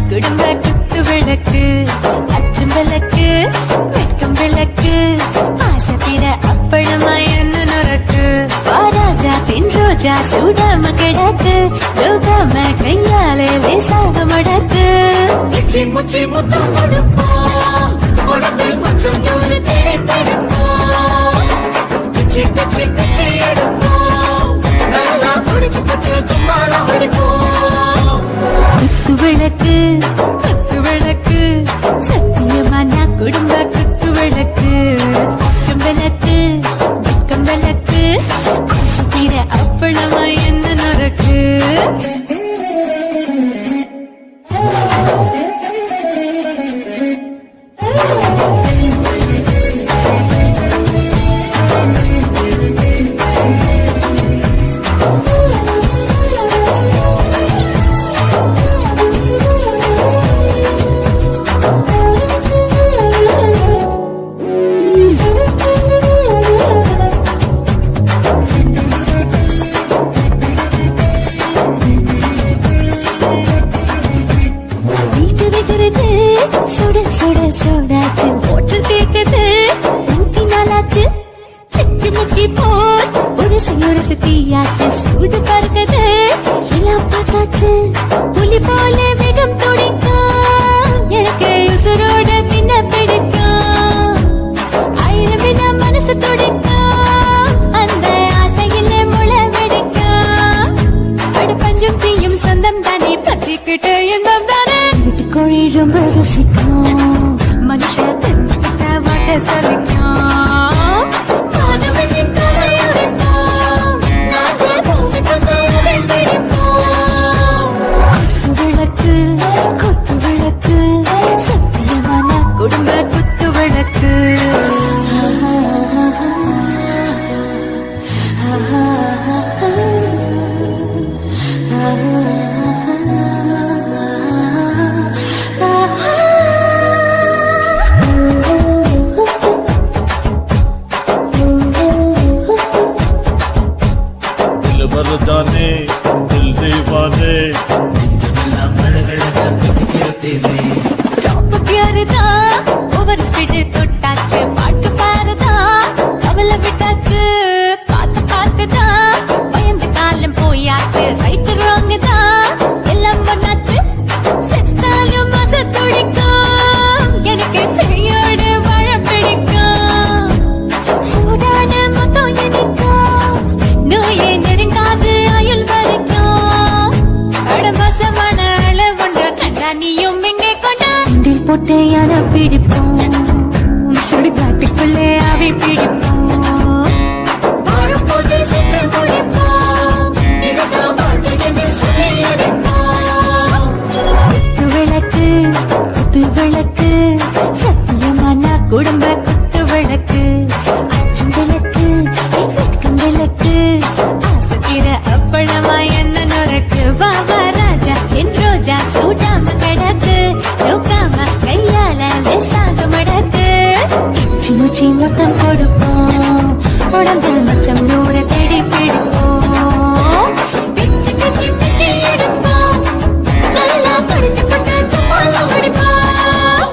குடும்ப குத்து விளக்கு அச்சும் விளக்கு வெட்கம் விளக்கு ஆசத்திர அப்பளமா என்ன நுறக்கு ராஜா பின் ரோஜா சூடாம கிடக்கு தூக்காம கையாலே லேசாக முடக்கு முச்சி முச்சி முத்தம் கொடுப்போம் உடம்பில் கொஞ்சம் நூறு தேவைப்படுப்போம் பிச்சி பிச்சி பிச்சி எடுப்போம் நல்லா குடிச்சு பட்டு தும்பாளம் அடிப்போம் குத்து விளக்கு குத்து விளக்கு சத்தியமான குடும்ப குத்து விளக்கு அச்சும் விளக்கு வெட்கம் விளக்கு ஆசத்திர அப்பளமா என்ன நுறக்கு சுட சுட சுடாச்சு போட்டு கேக்குது ஊட்டி நாளாச்சு சிக்கி முக்கி போச்சு ஒரு தீயாச்சு சூடு பறக்குது எல்லாம் பார்த்தாச்சு புலி போல வேகம் துடிக்கும் எனக்கு உசுரோட தின்ன பிடிக்கும் ஆயிரம் வித மனசு துடிக்கும் அந்த ஆசையில் முளை வெடிக்கும் அடு பஞ்சும் தீயும் சொந்தம் தானே பத்திக்கிட்டு என்பம் தானே கோழி ரொம்ப ருசிக்கும் மனுஷ தின்ன வாட்ட சலிக்கும் மாணவனின் தலையுடைப்போம் நாங்கள் பூமி தந்தையை பிடிப்போம் விளக்கு குத்து விளக்கு சத்தியமான குடும்ப குத்து விளக்கு मर्दाने दिल दीवाने ஓவர் ஸ்பீடு தொட்டாச்சு பாட்டு பாருதா அவளை விட்டாச்சு பார்த்து பார்த்துதான் பயந்து காலம் போயாச்சு ரைட்டு ராங்கு தான் எல்லாம் பண்ணாச்சு செத்தாலும் மச துடிக்கும் எனக்கு பெரியோடு வாழ பிடிக்கும் சூடான மொத்தம் எனக்கும் நோயை நெருங்காது ஆயுள் வரைக்கும் கடமசமான அளவுண்ட கண்டா நீயும் எங்கே கொண்டா போட்டு யானை பிடிப்போம் சுடுகாட்டுக்குள்ளே அவை பிடிப்போம் வாழும்போது சென்று முடிப்போம் இதுதான் வாழ்க்கை என்று சொல்லி அடிப்போம் குத்து விளக்கு குத்து விளக்கு சத்தியமான குடும்ப குத்து விளக்கு அச்சும் விளக்கு வெட்கம் விளக்கு ஆசத்திர அப்பளமா என்ன நுறக்கு வா ராஜா என் ரோஜா சூடாம கிடக்கு தூக்காம கையால லேசாக மடக்கு கிச்சி முச்சி மொத்தம் கொடுப்போம் உடம்பில் மச்சம் நூற தேடி பிடிப்போம் பிச்சி பிச்சி பிச்சி எடுப்போம் நல்லா படிச்சு பட்டு தும்பாளம் அடிப்போம்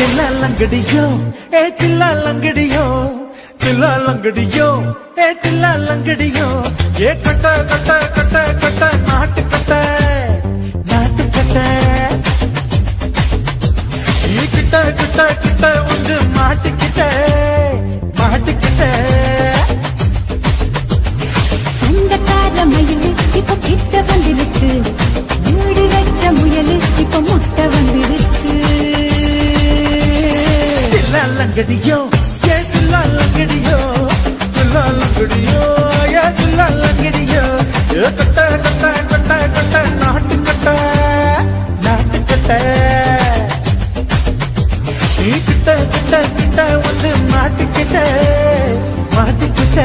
தில்லாலங்கடியோ ஏ தில்லாலங்கடியோ தில்லாலங்கடியோ ஏ தில்லாலங்கடியோ ஏ கட்ட கட்ட கட்ட கட்ட நாட்டு கட்ட நாட்டு கட்ட ஈ கிட்ட கிட்ட கிட்ட வந்து மாட்டிக்கிட்ட மாட்டிக்கிட்ட சண்டக்கார மயில் இப்ப கிட்ட வந்திருக்கு மூடி வச்ச முயல் இப்ப முட்டை வந்திருக்கு தில்லாலங்கடியோ ஏ தில்லாலங்கடியோ தில்லாலங்கடியோ ஏ தில்லாலங்கடியோ ஏ கட்ட கட்ட கட்ட கட்ட நாட்டு கட்ட நாட்டு கட்ட நீ கிட்ட கிட்ட கிட்ட வந்து மாட்டிக்கிட்ட மாட்டிக்கிட்ட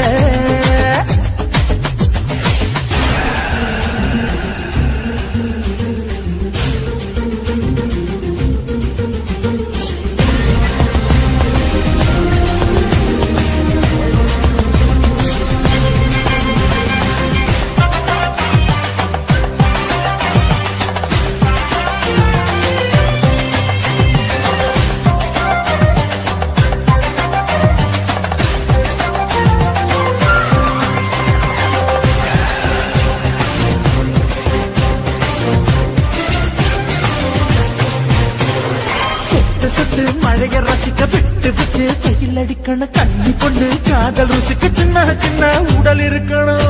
மழைய ரசிக்க விட்டு விட்டு வெயில் அடிக்கணும் கண்ணி பொண்ணு காதல் ருசிக்க சின்ன சின்ன உடல் இருக்கணும்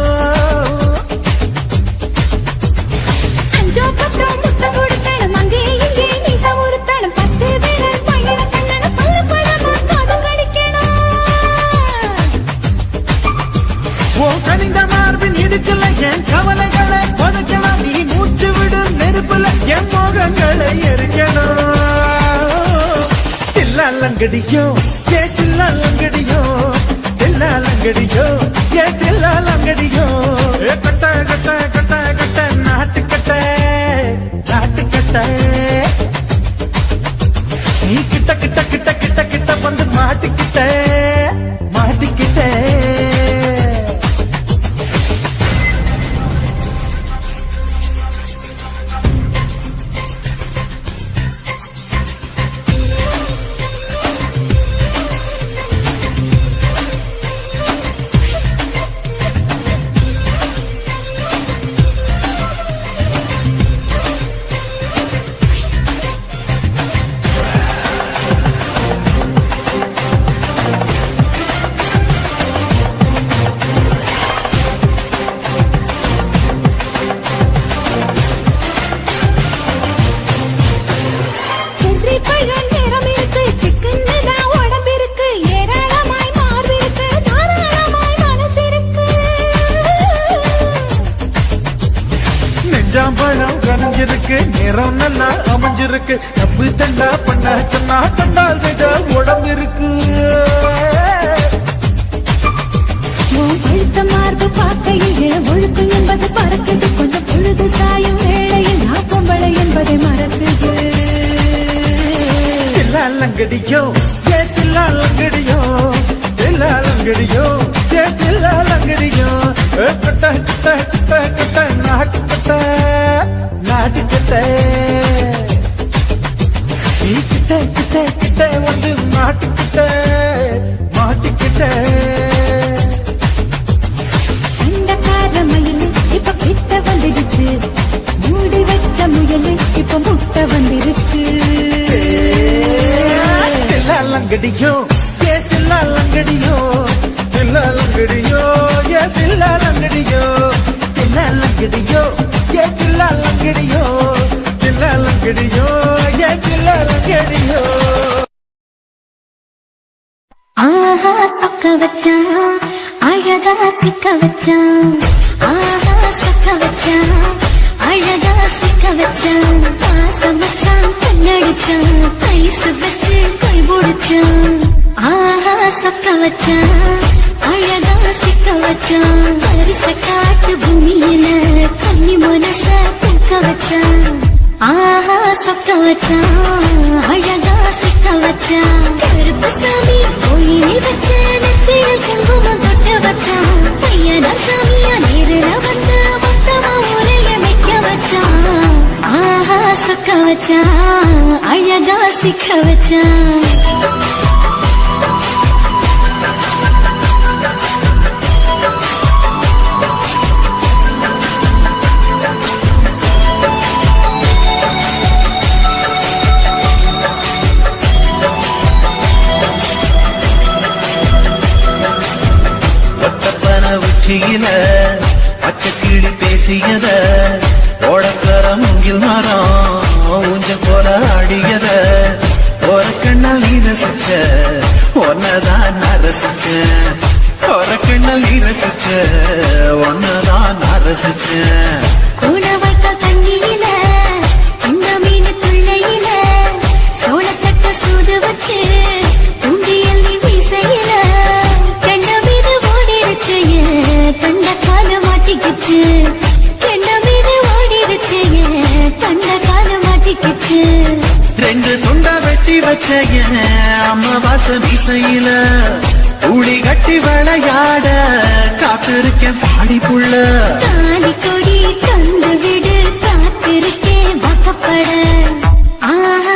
அஞ்சோ பத்தோ முத்தம் கொடுக்கணும் அங்கே இங்கே நீசா ஒரு தளம் 10 விரல் பையன கண்ணன பல்ல பழமா காது கடிக்கணும் ஓ கனிந்த மார்பின் இடுக்கல என் கவலைகளை பதுக்கலாம் நீ மூச்சு விடும் நெருப்புல என் மோகங்களை எரிக்கணும் தில்லாலங்கடியோ ஏ தில்லாலங்கடியோ தில்லாலங்கடியோ ஏ தில்லாலங்கடியோ ஏ கட்ட கட்ட கட்ட கட்ட நாட்டு கட்ட நாட்டு கட்ட நீ கிட்ட கிட்ட கிட்ட கிட்ட கிட்ட வந்து மாட்டிக்கிட்ட மாட்டிக்கிட்ட பழம் கரைஞ்சிருக்கு நிறம் நல்லா அமைஞ்சிருக்கு தப்பு தண்டா பண்ண சொன்னா தண்டால் விட உடம்பு இருக்கு பழுத்த மார்பு பார்க்கையிலே ஒழுக்கு என்பது பறக்குது கொஞ்சம் பொழுது சாயும் வேளையில் நான் பொம்பளை என்பதை மறக்குது தில்லாலங்கடியோ ஏ தில்லாலங்கடியோ தில்லாலங்கடியோ ஏ தில்லாலங்கடியோ கட்ட கட்ட கட்ட கட்ட நாட்டு கட்ட நாட்டு கட்ட நீ கிட்ட கிட்ட கிட்ட வந்து மாட்டிக்கிட்ட மாட்டிக்கிட்ட சண்டக்கார மயில் இப்ப கிட்ட வந்துடுச்சு மூடி வச்ச முயல் இப்ப முட்டை வந்துருச்சு தில்லாலங்கடியோ ஏ தில்லாலங்கடியோ தில்லாலங்கடியோ ஏ தில்லாலங்கடியோ தில்லாலங்கடியோ ஏ தில்லாலங்கடியோ தில்லாலங்கடியோ ஏ தில்லாலங்கடியோ ஆஹா சொக்க வச்சான் அழகா சிக்க வச்சான் ஆஹா சொக்க வச்சான் அழகா சிக்க வச்சான் பாசம் வச்சான் கண்ணடிச்சான் ஐசு வச்சு கை போடுச்சான் ஆஹா சொக்க வச்சான் அழகா சிக்க வச்சான் அரிச காட்டு பூமியில கன்னி மனச பூக்க வச்சான் ஆஹா சொக்க வச்சான் அழகா சிக்க வச்சான் கருப்பு சாமி கோயிலில் வச்ச நெத்தியில் குங்குமம் தொட்ட வச்சான் பையனா சாமியா நேரில் வந்து மொத்தமா உலைய வைக்க வச்சான் ஆஹா சொக்க வச்சான் அழகா ரசிக்க வச்சான் ஒட்டப்பன உச்சியில பச்சை கிளி பேசியத ஓடக்கர முங்கில் மரம் ஊஞ்சல் போல ஆடியத ஒரு கண்ணால் நீ ரசிச்ச ஒன்னதான் நான் ரசிச்சேன் ஒரு கண்ணால் நீ ரசிச்ச ஒன்னதான் நான் ரசிச்சேன் கூட வைத்த தண்ணியில இந்த மீன் துள்ளையில சோளத்தட்ட சூடு வச்சு தூண்டியல் நீ வீசையில கண்ட மீது ஓடிருச்சு தண்ட கால மாட்டிக்கிச்சு கண்ட மீது ஓடிருச்சு தண்ட கால மாட்டிக்கிச்சு ரெண்டு துண்டா வெட்டி வச்ச அம்மாவாச மீசையில ஊழி கட்டி விளையாட காத்திருக்கேன் பாடி புள்ள